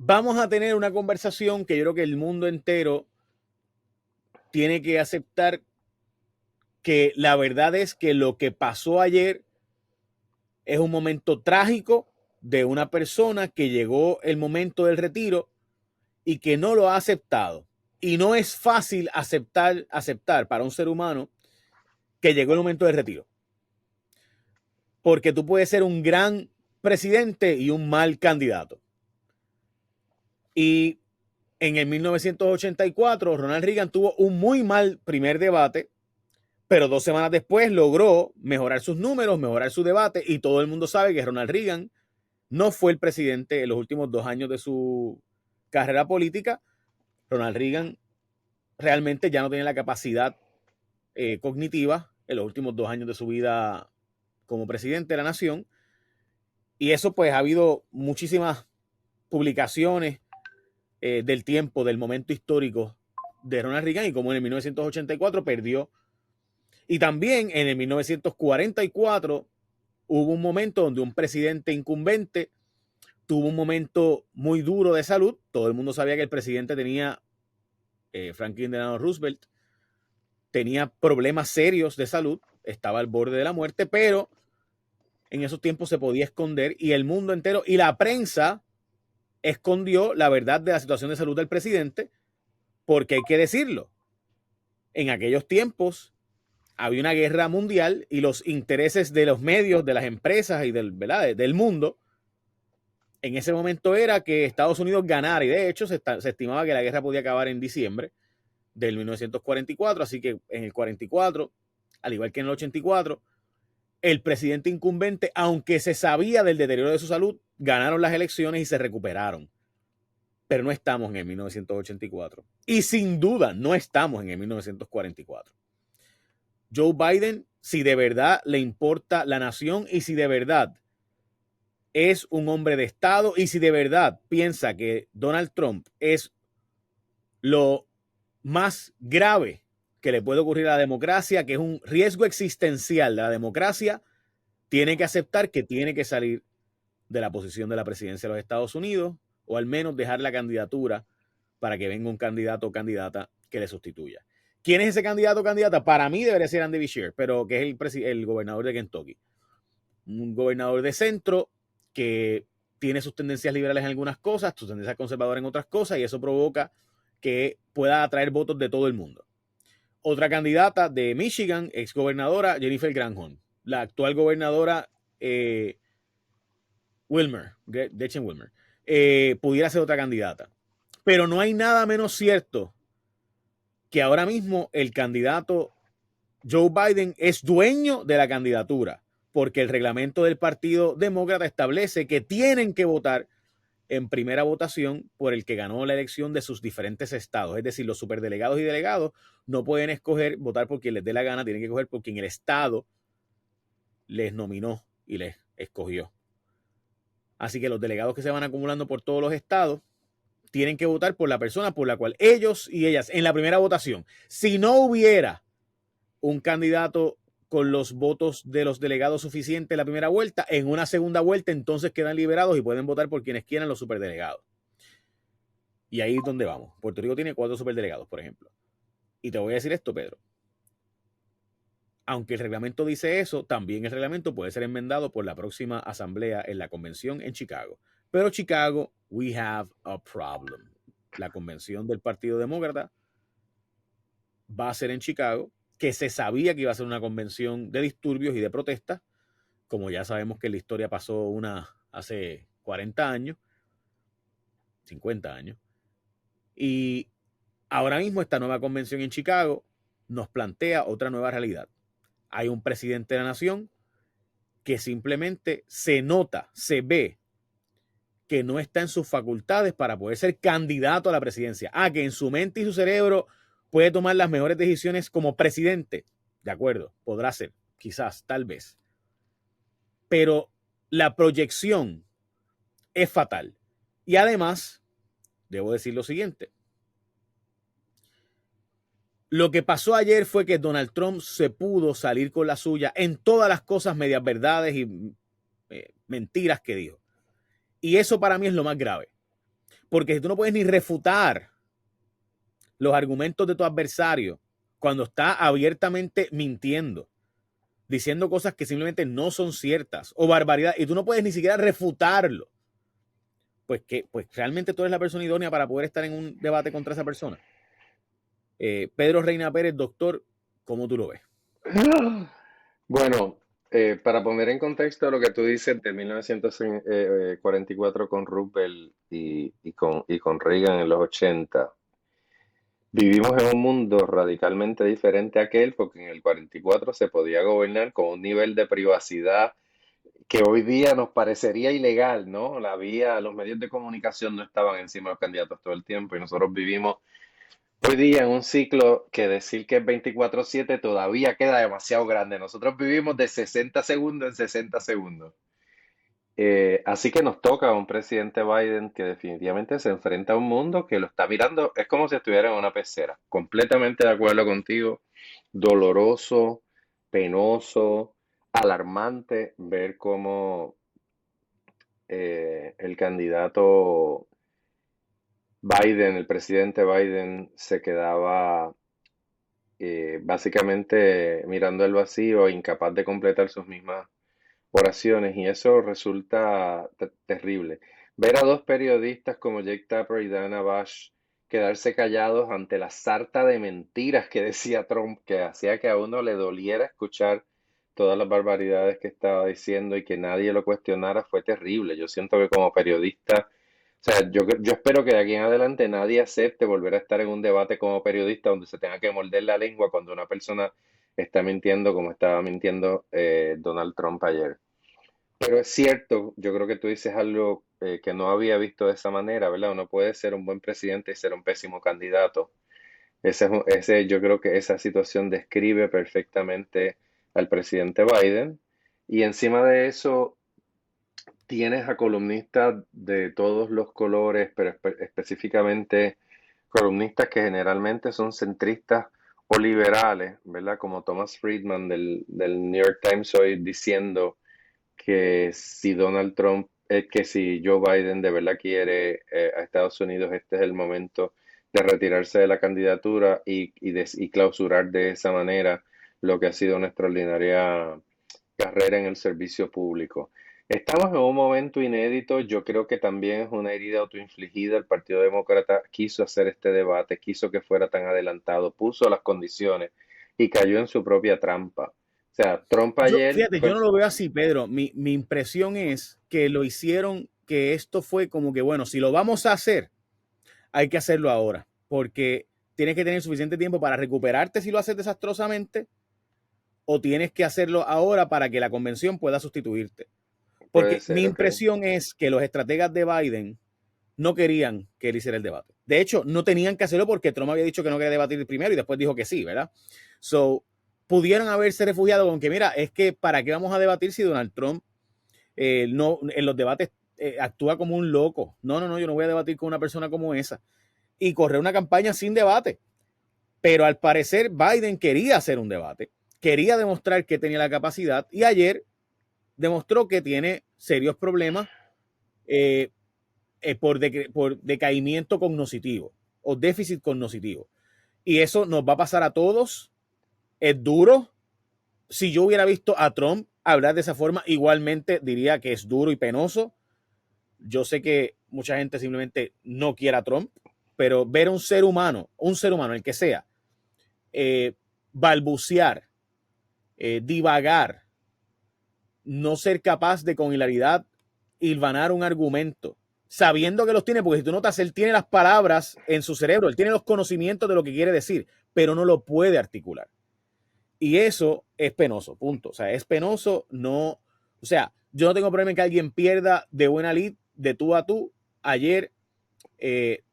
vamos a tener una conversación que yo creo que el mundo entero tiene que aceptar, que la verdad es que lo que pasó ayer es un momento trágico de una persona que llegó el momento del retiro y que no lo ha aceptado. Y no es fácil aceptar para un ser humano que llegó el momento del retiro. Porque tú puedes ser un gran presidente y un mal candidato. Y en el 1984, Ronald Reagan tuvo un muy mal primer debate, pero 2 semanas después logró mejorar sus números, mejorar su debate, y todo el mundo sabe que Ronald Reagan no fue el presidente en los últimos 2 años de su carrera política. Ronald Reagan realmente ya no tenía la capacidad cognitiva en los últimos 2 años de su vida como presidente de la nación. Y eso pues ha habido muchísimas publicaciones del tiempo, del momento histórico de Ronald Reagan y como en el 1984 perdió. Y también en el 1944 hubo un momento donde un presidente incumbente tuvo un momento muy duro de salud. Todo el mundo sabía que el presidente tenía, Franklin Delano Roosevelt, tenía problemas serios de salud, estaba al borde de la muerte, pero en esos tiempos se podía esconder y el mundo entero y la prensa escondió la verdad de la situación de salud del presidente, porque hay que decirlo, en aquellos tiempos había una guerra mundial y los intereses de los medios, de las empresas y del mundo en ese momento era que Estados Unidos ganara, y de hecho se estimaba que la guerra podía acabar en diciembre del 1944, así que en el 44, al igual que en el 84, el presidente incumbente, aunque se sabía del deterioro de su salud, ganaron las elecciones y se recuperaron. Pero no estamos en el 1984. Y sin duda no estamos en el 1944. Joe Biden, si de verdad le importa la nación y si de verdad es un hombre de Estado y si de verdad piensa que Donald Trump es lo más grave que le puede ocurrir a la democracia, que es un riesgo existencial de la democracia, tiene que aceptar que tiene que salir de la posición de la presidencia de los Estados Unidos o al menos dejar la candidatura para que venga un candidato o candidata que le sustituya. ¿Quién es ese candidato o candidata? Para mí debería ser Andy Beshear, pero que es el gobernador de Kentucky. Un gobernador de centro que tiene sus tendencias liberales en algunas cosas, sus tendencias conservadoras en otras cosas, y eso provoca que pueda atraer votos de todo el mundo. Otra candidata de Michigan, ex gobernadora Jennifer Granholm. La actual gobernadora Wilmer, Gretchen Wilmer, pudiera ser otra candidata. Pero no hay nada menos cierto que ahora mismo el candidato Joe Biden es dueño de la candidatura, porque el reglamento del Partido Demócrata establece que tienen que votar en primera votación por el que ganó la elección de sus diferentes estados. Es decir, los superdelegados y delegados no pueden escoger votar por quien les dé la gana, tienen que escoger por quien el estado les nominó y les escogió. Así que los delegados que se van acumulando por todos los estados tienen que votar por la persona por la cual ellos y ellas en la primera votación. Si no hubiera un candidato con los votos de los delegados suficientes en la primera vuelta, en una segunda vuelta entonces quedan liberados y pueden votar por quienes quieran los superdelegados. Y ahí es donde vamos. Puerto Rico tiene 4 superdelegados, por ejemplo. Y te voy a decir esto, Pedro. Aunque el reglamento dice eso, también el reglamento puede ser enmendado por la próxima asamblea en la convención en Chicago. Pero Chicago, we have a problem. La convención del Partido Demócrata va a ser en Chicago, que se sabía que iba a ser una convención de disturbios y de protestas, como ya sabemos que en la historia pasó una hace 40 años, 50 años. Y ahora mismo esta nueva convención en Chicago nos plantea otra nueva realidad. Hay un presidente de la nación que simplemente se nota, se ve que no está en sus facultades para poder ser candidato a la presidencia. Que en su mente y su cerebro puede tomar las mejores decisiones como presidente. De acuerdo, podrá ser, quizás, tal vez. Pero la proyección es fatal. Y además, debo decir lo siguiente. Lo que pasó ayer fue que Donald Trump se pudo salir con la suya en todas las cosas, medias verdades y mentiras que dijo. Y eso para mí es lo más grave. Porque si tú no puedes ni refutar los argumentos de tu adversario cuando está abiertamente mintiendo, diciendo cosas que simplemente no son ciertas o barbaridad, y tú no puedes ni siquiera refutarlo, pues que pues realmente tú eres la persona idónea para poder estar en un debate contra esa persona. Pedro Reina Pérez, doctor, ¿cómo tú lo ves? Bueno, para poner en contexto lo que tú dices de 1944 con Roosevelt y con Reagan en los 80, vivimos en un mundo radicalmente diferente a aquel, porque en el 44 se podía gobernar con un nivel de privacidad que hoy día nos parecería ilegal, ¿no? Los medios de comunicación no estaban encima de los candidatos todo el tiempo y nosotros vivimos hoy día en un ciclo que decir que es 24/7 todavía queda demasiado grande. Nosotros vivimos de 60 segundos en 60 segundos. Así que nos toca a un presidente Biden que definitivamente se enfrenta a un mundo que lo está mirando, es como si estuviera en una pecera. Completamente de acuerdo contigo. Doloroso, penoso, alarmante ver cómo el candidato Biden, el presidente Biden, se quedaba básicamente mirando el vacío, incapaz de completar sus mismas oraciones, y eso resulta terrible. Ver a dos periodistas como Jake Tapper y Dana Bash quedarse callados ante la sarta de mentiras que decía Trump, que hacía que a uno le doliera escuchar todas las barbaridades que estaba diciendo y que nadie lo cuestionara, fue terrible. Yo siento que como periodista, o sea, yo espero que de aquí en adelante nadie acepte volver a estar en un debate como periodista donde se tenga que morder la lengua cuando una persona está mintiendo como estaba mintiendo Donald Trump ayer. Pero es cierto, yo creo que tú dices algo que no había visto de esa manera, ¿verdad? Uno puede ser un buen presidente y ser un pésimo candidato. Yo creo que esa situación describe perfectamente al presidente Biden. Y encima de eso, tienes a columnistas de todos los colores, pero específicamente columnistas que generalmente son centristas o liberales, ¿verdad? Como Thomas Friedman del New York Times hoy diciendo que si Donald Trump, que si Joe Biden de verdad quiere a Estados Unidos, este es el momento de retirarse de la candidatura y clausurar de esa manera lo que ha sido una extraordinaria carrera en el servicio público. Estamos en un momento inédito, yo creo que también es una herida autoinfligida. El Partido Demócrata quiso hacer este debate, quiso que fuera tan adelantado, puso las condiciones y cayó en su propia trampa. O sea, Trump ayer Fíjate, yo fue. no lo veo así, Pedro. Mi impresión es que lo hicieron, que esto fue como que, bueno, si lo vamos a hacer, hay que hacerlo ahora, porque tienes que tener suficiente tiempo para recuperarte si lo haces desastrosamente, o tienes que hacerlo ahora para que la convención pueda sustituirte. Puede Porque mi ser, ok. impresión es que los estrategas de Biden no querían que él hiciera el debate. De hecho, no tenían que hacerlo porque Trump había dicho que no quería debatir primero y después dijo que sí, ¿verdad? So, pudieron haberse refugiado con que, mira, es que ¿para qué vamos a debatir si Donald Trump no, en los debates actúa como un loco? No, no, no, yo no voy a debatir con una persona como esa. Y correr una campaña sin debate. Pero al parecer Biden quería hacer un debate, quería demostrar que tenía la capacidad y ayer demostró que tiene serios problemas eh, por decaimiento cognoscitivo o déficit cognoscitivo. Y eso nos va a pasar a todos. Es duro. Si yo hubiera visto a Trump hablar de esa forma, igualmente diría que es duro y penoso. Yo sé que mucha gente simplemente no quiere a Trump, pero ver a un ser humano, el que sea, eh, balbucear, divagar, no ser capaz de con hilaridad hilvanar un argumento, sabiendo que los tiene, porque si tú notas, él tiene las palabras en su cerebro, él tiene los conocimientos de lo que quiere decir, pero no lo puede articular. Y eso es penoso, punto. O sea, es penoso, no. O sea, yo no tengo problema en que alguien pierda de buena lid, de tú a tú. Ayer, eh,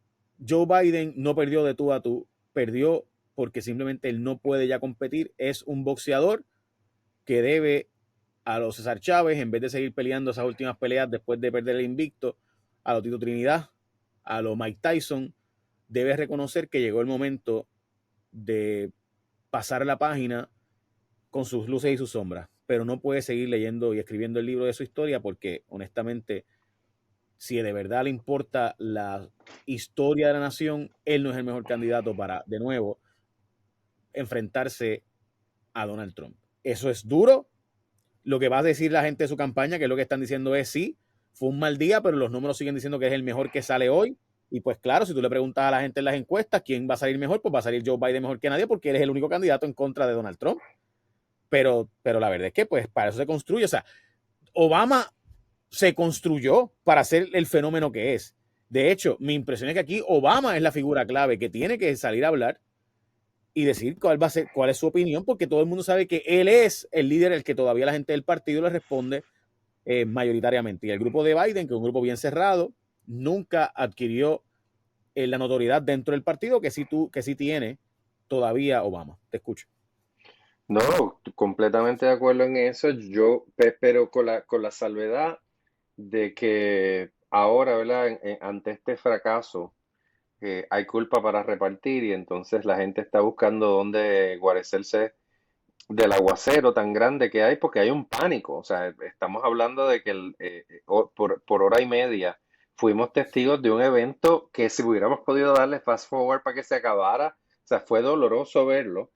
Joe Biden no perdió de tú a tú, perdió porque simplemente él no puede ya competir. Es un boxeador que debe a los César Chávez, en vez de seguir peleando esas últimas peleas después de perder el invicto, a los Tito Trinidad, a los Mike Tyson, debe reconocer que llegó el momento de pasar la página con sus luces y sus sombras, pero no puede seguir leyendo y escribiendo el libro de su historia porque honestamente, si de verdad le importa historia de la nación, él no es el mejor candidato para, de nuevo, enfrentarse a Donald Trump. Eso es duro. Lo que va a decir la gente de su campaña, que es lo que están diciendo es sí, fue un mal día, pero los números siguen diciendo que es el mejor que sale hoy. Y pues claro, si tú le preguntas a la gente en las encuestas quién va a salir mejor, pues va a salir Joe Biden mejor que nadie porque él es el único candidato en contra de Donald Trump. Pero la verdad es que pues para eso se construye. O sea, Obama se construyó para ser el fenómeno que es. De hecho, mi impresión es que aquí Obama es la figura clave que tiene que salir a hablar y decir cuál va a ser, cuál es su opinión, porque todo el mundo sabe que él es el líder al que todavía la gente del partido le responde mayoritariamente. Y el grupo de Biden, que es un grupo bien cerrado, nunca adquirió la notoriedad dentro del partido que sí tiene todavía Obama. Te escucho. No, completamente de acuerdo en eso. Pero con la salvedad de que ahora, ¿verdad? Ante este fracaso, hay culpa para repartir y entonces la gente está buscando dónde guarecerse del aguacero tan grande que hay porque hay un pánico. O sea, estamos hablando de que por hora y media fuimos testigos de un evento que si hubiéramos podido darle fast forward para que se acabara, o sea, fue doloroso verlo.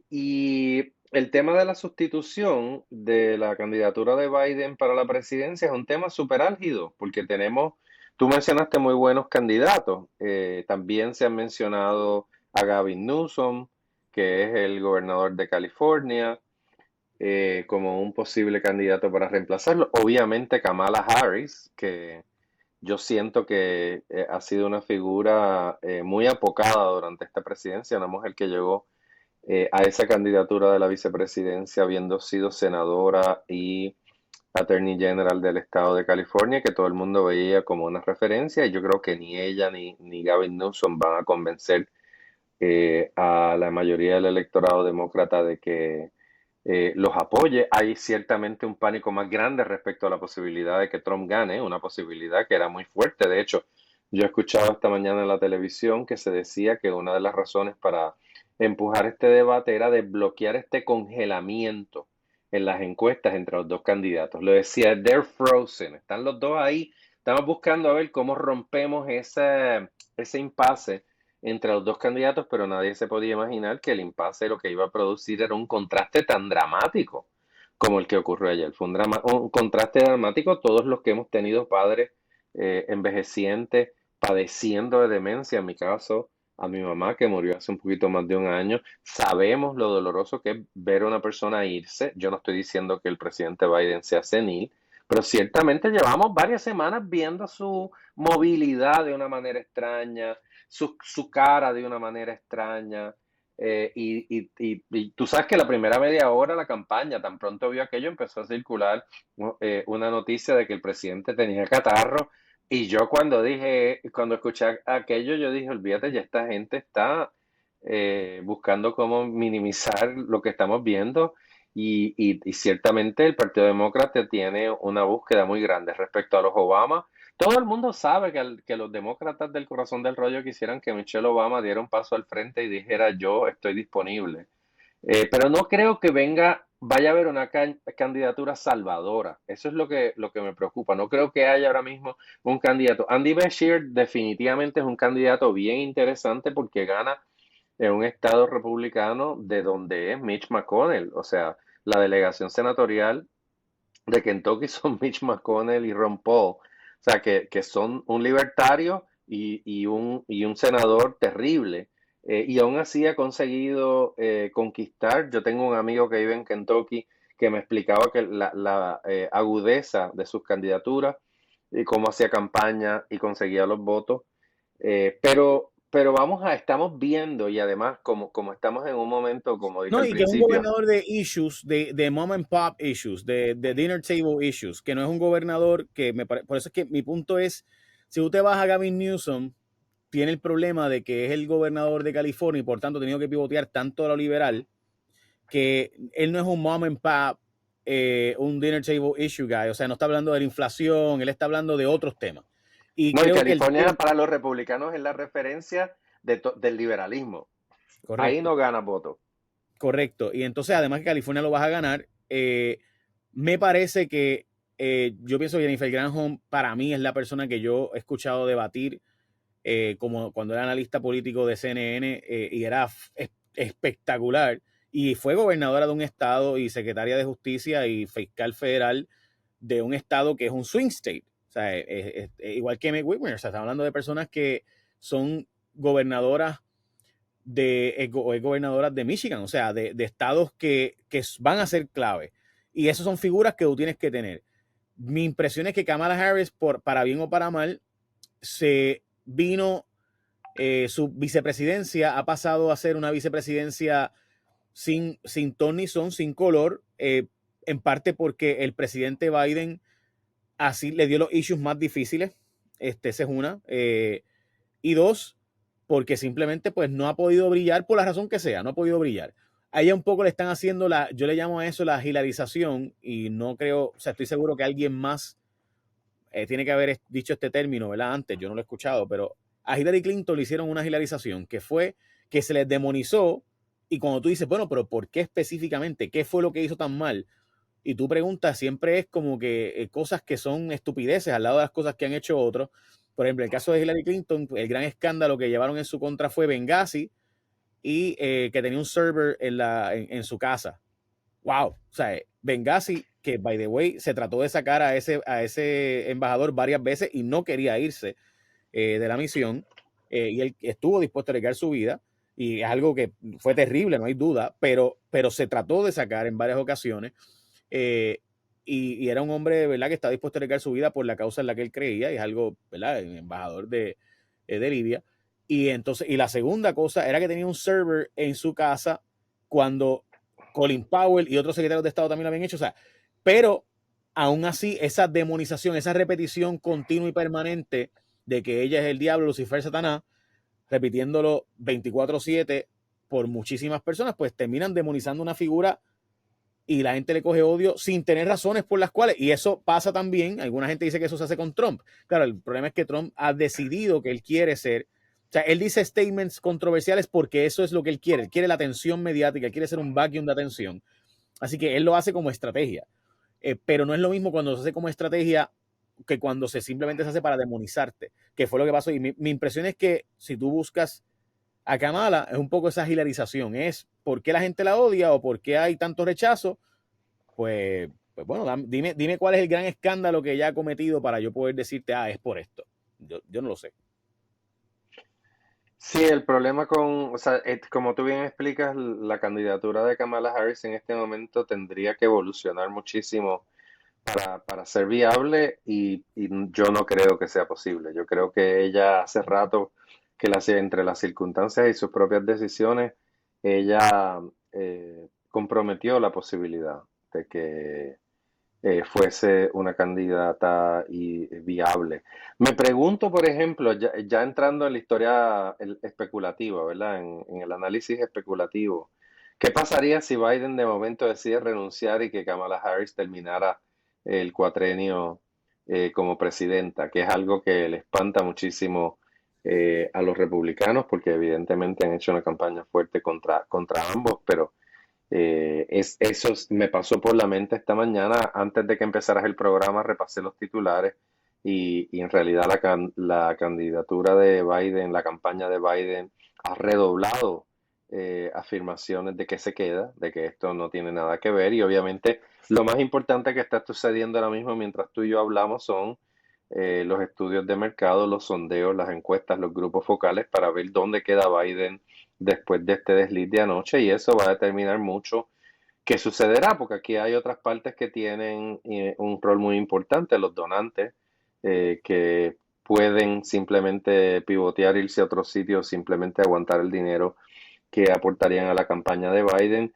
Y el tema de la sustitución de la candidatura de Biden para la presidencia es un tema súper álgido, porque tú mencionaste muy buenos candidatos. También se han mencionado a Gavin Newsom, que es el gobernador de California, como un posible candidato para reemplazarlo. Obviamente Kamala Harris, que yo siento que ha sido una figura muy apocada durante esta presidencia, una mujer que llegó a esa candidatura de la vicepresidencia, habiendo sido senadora y Attorney General del estado de California, que todo el mundo veía como una referencia, y yo creo que ni ella ni Gavin Newsom van a convencer a la mayoría del electorado demócrata de que los apoye. Hay ciertamente un pánico más grande respecto a la posibilidad de que Trump gane, una posibilidad que era muy fuerte. De hecho, yo he escuchado esta mañana en la televisión que se decía que una de las razones para empujar este debate era desbloquear este congelamiento en las encuestas entre los dos candidatos. Lo decía, they're frozen, están los dos ahí. Estamos buscando a ver cómo rompemos ese impasse entre los dos candidatos, pero nadie se podía imaginar que el impasse lo que iba a producir era un contraste tan dramático como el que ocurrió ayer. Fue un contraste dramático. Todos los que hemos tenido padres envejecientes, padeciendo de demencia, en mi caso, a mi mamá que murió hace un poquito más de un año, sabemos lo doloroso que es ver a una persona irse. Yo no estoy diciendo que el presidente Biden sea senil, pero ciertamente llevamos varias semanas viendo su movilidad de una manera extraña, su cara de una manera extraña. Y tú sabes que la primera media hora la campaña, tan pronto vio aquello, empezó a circular una noticia de que el presidente tenía catarro. Y yo cuando escuché aquello, yo dije, olvídate, ya esta gente está buscando cómo minimizar lo que estamos viendo. Y ciertamente el Partido Demócrata tiene una búsqueda muy grande respecto a los Obama. Todo el mundo sabe que los demócratas del corazón del rollo quisieran que Michelle Obama diera un paso al frente y dijera yo estoy disponible. Pero no creo que vaya a haber una candidatura salvadora. Eso es lo que me preocupa. No creo que haya ahora mismo un candidato. Andy Beshear definitivamente es un candidato bien interesante porque gana en un estado republicano de donde es Mitch McConnell. O sea, la delegación senatorial de Kentucky son Mitch McConnell y Ron Paul. O sea, que son un libertario y un senador terrible. Y aún así ha conseguido conquistar. Yo tengo un amigo que vive en Kentucky que me explicaba que la agudeza de sus candidaturas y cómo hacía campaña y conseguía los votos. Pero estamos viendo y además como estamos en un momento, como dije No, al y que es un principio, gobernador de issues, de mom and pop issues, de dinner table issues, que no es un gobernador por eso es que mi punto es, si tú te vas a Gavin Newsom, tiene el problema de que es el gobernador de California y por tanto ha tenido que pivotear tanto a lo liberal, que él no es un mom and pop, un dinner table issue guy, o sea, no está hablando de la inflación, él está hablando de otros temas. Y no, y creo que California para los republicanos es la referencia del liberalismo. Ahí correcto. no gana voto. Correcto. Y entonces, además que California lo vas a ganar, me parece que yo pienso que Jennifer Granholm para mí es la persona que yo he escuchado debatir como cuando era analista político de CNN, y era espectacular. Y fue gobernadora de un estado y secretaria de justicia y fiscal federal de un estado que es un swing state. O sea, igual que Meg Whitmer. O sea, estamos hablando de personas que son gobernadoras gobernadoras de Michigan, o sea, de estados que van a ser clave. Y esas son figuras que tú tienes que tener. Mi impresión es que Kamala Harris, para bien o para mal, se vino, su vicepresidencia ha pasado a ser una vicepresidencia sin ton ni son, sin color, en parte porque el presidente Biden así le dio los issues más difíciles. Esa es una. Y dos, porque simplemente pues no ha podido brillar por la razón que sea, no ha podido brillar. A ella un poco le están haciendo yo le llamo a eso la hilarización, y no creo, o sea, estoy seguro que alguien más tiene que haber dicho este término, ¿verdad? Antes, yo no lo he escuchado, pero a Hillary Clinton le hicieron una hilarización que fue que se les demonizó, y cuando tú dices, bueno, pero ¿por qué específicamente? ¿Qué fue lo que hizo tan mal? Y tú preguntas, siempre es como que cosas que son estupideces al lado de las cosas que han hecho otros. Por ejemplo, el caso de Hillary Clinton, el gran escándalo que llevaron en su contra fue Benghazi, y que tenía un server en su casa. Wow, o sea, Benghazi, que by the way se trató de sacar a ese embajador varias veces y no quería irse de la misión, y él estuvo dispuesto a arriesgar su vida, y es algo que fue terrible, no hay duda, pero se trató de sacar en varias ocasiones, eh, y era un hombre, ¿verdad?, que estaba dispuesto a arriesgar su vida por la causa en la que él creía, y es algo, ¿verdad?, el embajador de Libia. Y entonces, y la segunda cosa era que tenía un server en su casa cuando Colin Powell y otros secretarios de Estado también lo habían hecho. O sea, pero aún así, esa demonización, esa repetición continua y permanente de que ella es el diablo, Lucifer, Satanás, repitiéndolo 24/7 por muchísimas personas, pues terminan demonizando una figura, y la gente le coge odio sin tener razones por las cuales. Y eso pasa también, alguna gente dice que eso se hace con Trump. Claro, el problema es que Trump ha decidido que él quiere ser, o sea, él dice statements controversiales porque eso es lo que él quiere la atención mediática, él quiere ser un vacuum de atención. Así que él lo hace como estrategia. Pero no es lo mismo cuando se hace como estrategia que cuando simplemente se hace para demonizarte, que fue lo que pasó. Y mi impresión es que si tú buscas a Kamala, es un poco esa hilarización, es por qué la gente la odia o por qué hay tanto rechazo. Pues bueno, dime cuál es el gran escándalo que ella ha cometido para yo poder decirte, es por esto. Yo no lo sé. Sí, el problema o sea, como tú bien explicas, la candidatura de Kamala Harris en este momento tendría que evolucionar muchísimo para ser viable y yo no creo que sea posible. Yo creo que ella hace rato que entre las circunstancias y sus propias decisiones, ella comprometió la posibilidad de que fuese una candidata viable. Me pregunto, por ejemplo, ya entrando en la historia especulativa, ¿verdad? En el análisis especulativo, ¿qué pasaría si Biden de momento decide renunciar y que Kamala Harris terminara el cuatrenio como presidenta? Que es algo que le espanta muchísimo a los republicanos, porque evidentemente han hecho una campaña fuerte contra ambos, pero eso me pasó por la mente esta mañana. Antes de que empezaras el programa, repasé los titulares y en realidad la candidatura de Biden, la campaña de Biden ha redoblado afirmaciones de que se queda, de que esto no tiene nada que ver, y obviamente lo más importante que está sucediendo ahora mismo mientras tú y yo hablamos son los estudios de mercado, los sondeos, las encuestas, los grupos focales para ver dónde queda Biden después de este desliz de anoche, y eso va a determinar mucho qué sucederá, porque aquí hay otras partes que tienen un rol muy importante, los donantes, que pueden simplemente pivotear, irse a otros sitios, simplemente aguantar el dinero que aportarían a la campaña de Biden,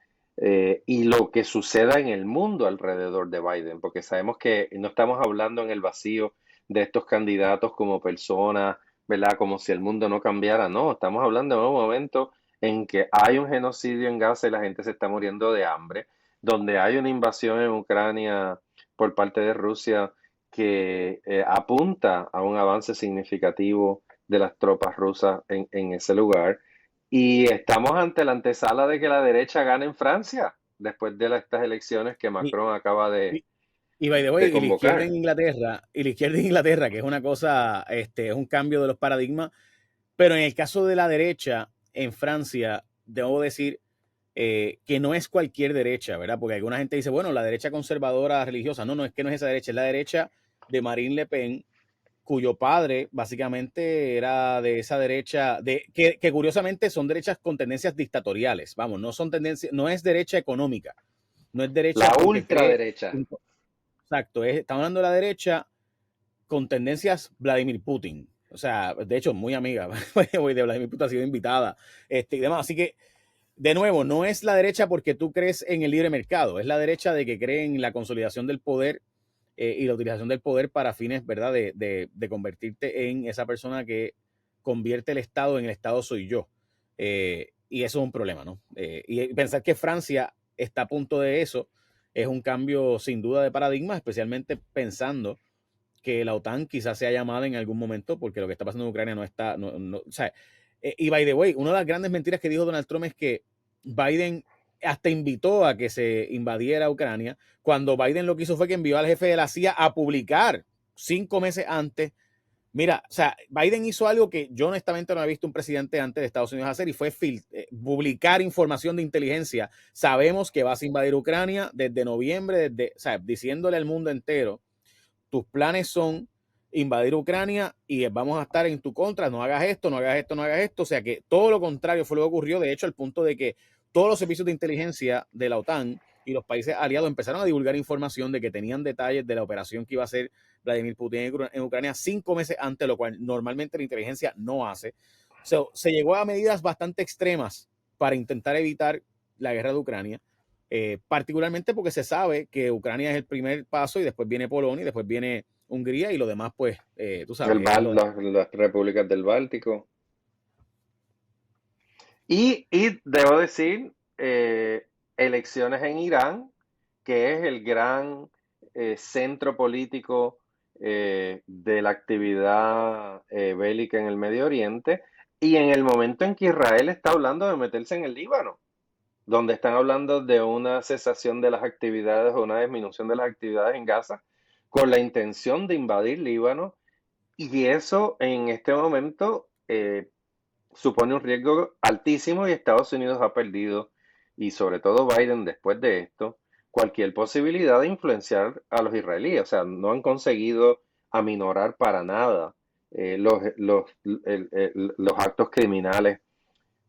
y lo que suceda en el mundo alrededor de Biden, porque sabemos que no estamos hablando en el vacío de estos candidatos como personas, ¿verdad? Como si el mundo no cambiara, no, estamos hablando de un momento en que hay un genocidio en Gaza y la gente se está muriendo de hambre, donde hay una invasión en Ucrania por parte de Rusia que apunta a un avance significativo de las tropas rusas en ese lugar. Y estamos ante la antesala de que la derecha gane en Francia, después de estas elecciones que Y, Macron acaba y, y by the way, de y la izquierda convocar. en Inglaterra, que es una cosa, es un cambio de los paradigmas. Pero en el caso de la derecha, en Francia, debo decir que no es cualquier derecha, ¿verdad? Porque alguna gente dice, bueno, la derecha conservadora religiosa. No, no, es que no es esa derecha, es la derecha de Marine Le Pen, cuyo padre básicamente era de esa derecha, que curiosamente son derechas con tendencias dictatoriales. Vamos, no son tendencias, no es derecha económica, no es La derecha porque cree. ultraderecha. Exacto, estamos hablando de la derecha con tendencias Vladimir Putin. O sea, de hecho, muy amiga de Vladimir Putin, ha sido invitada y demás. Así que, de nuevo, no es la derecha porque tú crees en el libre mercado, es la derecha de que cree en la consolidación del poder y la utilización del poder para fines, ¿verdad?, de convertirte en esa persona que convierte el Estado en el Estado soy yo. Y eso es un problema, ¿no? Y pensar que Francia está a punto de eso es un cambio sin duda de paradigma, especialmente pensando que la OTAN quizás sea llamada en algún momento, porque lo que está pasando en Ucrania no está, o sea, y by the way, una de las grandes mentiras que dijo Donald Trump es que Biden hasta invitó a que se invadiera Ucrania, cuando Biden lo que hizo fue que envió al jefe de la CIA a publicar 5 meses antes. Mira, o sea, Biden hizo algo que yo honestamente no había visto un presidente antes de Estados Unidos hacer y fue publicar información de inteligencia. Sabemos que vas a invadir Ucrania desde noviembre, o sea, diciéndole al mundo entero, tus planes son invadir Ucrania y vamos a estar en tu contra, no hagas esto, no hagas esto, no hagas esto. O sea que todo lo contrario fue lo que ocurrió, de hecho, al punto de que todos los servicios de inteligencia de la OTAN y los países aliados empezaron a divulgar información de que tenían detalles de la operación que iba a hacer Vladimir Putin en Ucrania 5 meses antes, lo cual normalmente la inteligencia no hace. Se llegó a medidas bastante extremas para intentar evitar la guerra de Ucrania. Particularmente porque se sabe que Ucrania es el primer paso y después viene Polonia y después viene Hungría y lo demás, pues, tú sabes. Las repúblicas del Báltico. Y debo decir, elecciones en Irán, que es el gran centro político de la actividad bélica en el Medio Oriente, y en el momento en que Israel está hablando de meterse en el Líbano, donde están hablando de una cesación de las actividades o una disminución de las actividades en Gaza, con la intención de invadir Líbano, y eso en este momento supone un riesgo altísimo y Estados Unidos ha perdido, y sobre todo Biden después de esto, cualquier posibilidad de influenciar a los israelíes. O sea, no han conseguido aminorar para nada los actos criminales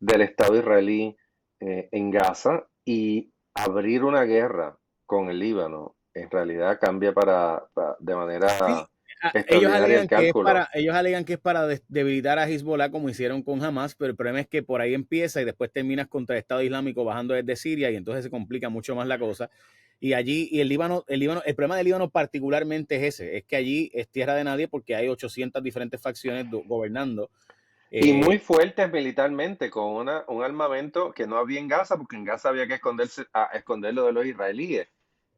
del Estado israelí en Gaza, y abrir una guerra con el Líbano en realidad cambia de Sí, manera ellos extraordinaria el alegan que es cálculo. para debilitar a Hezbollah como hicieron con Hamas, pero el problema es que por ahí empieza y después terminas contra el Estado Islámico bajando desde Siria y entonces se complica mucho más la cosa. Y allí, y el problema del Líbano particularmente es ese, es que allí es tierra de nadie porque hay 800 diferentes facciones gobernando. Y muy Eh, fuertes militarmente, con un armamento que no había en Gaza, porque en Gaza había que esconderlo de los israelíes.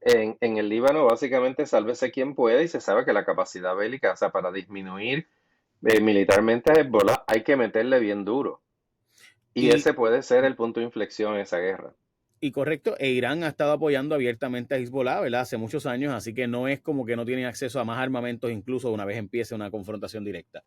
En el Líbano, básicamente, sálvese quien pueda, y se sabe que la capacidad bélica, o sea, para disminuir militarmente a Hezbollah, hay que meterle bien duro. Y y, ese puede ser el punto de inflexión en esa guerra. y correcto, Irán ha estado apoyando abiertamente a Hezbollah, ¿verdad? Hace muchos años, así que no es como que no tienen acceso a más armamentos, incluso una vez empiece una confrontación directa.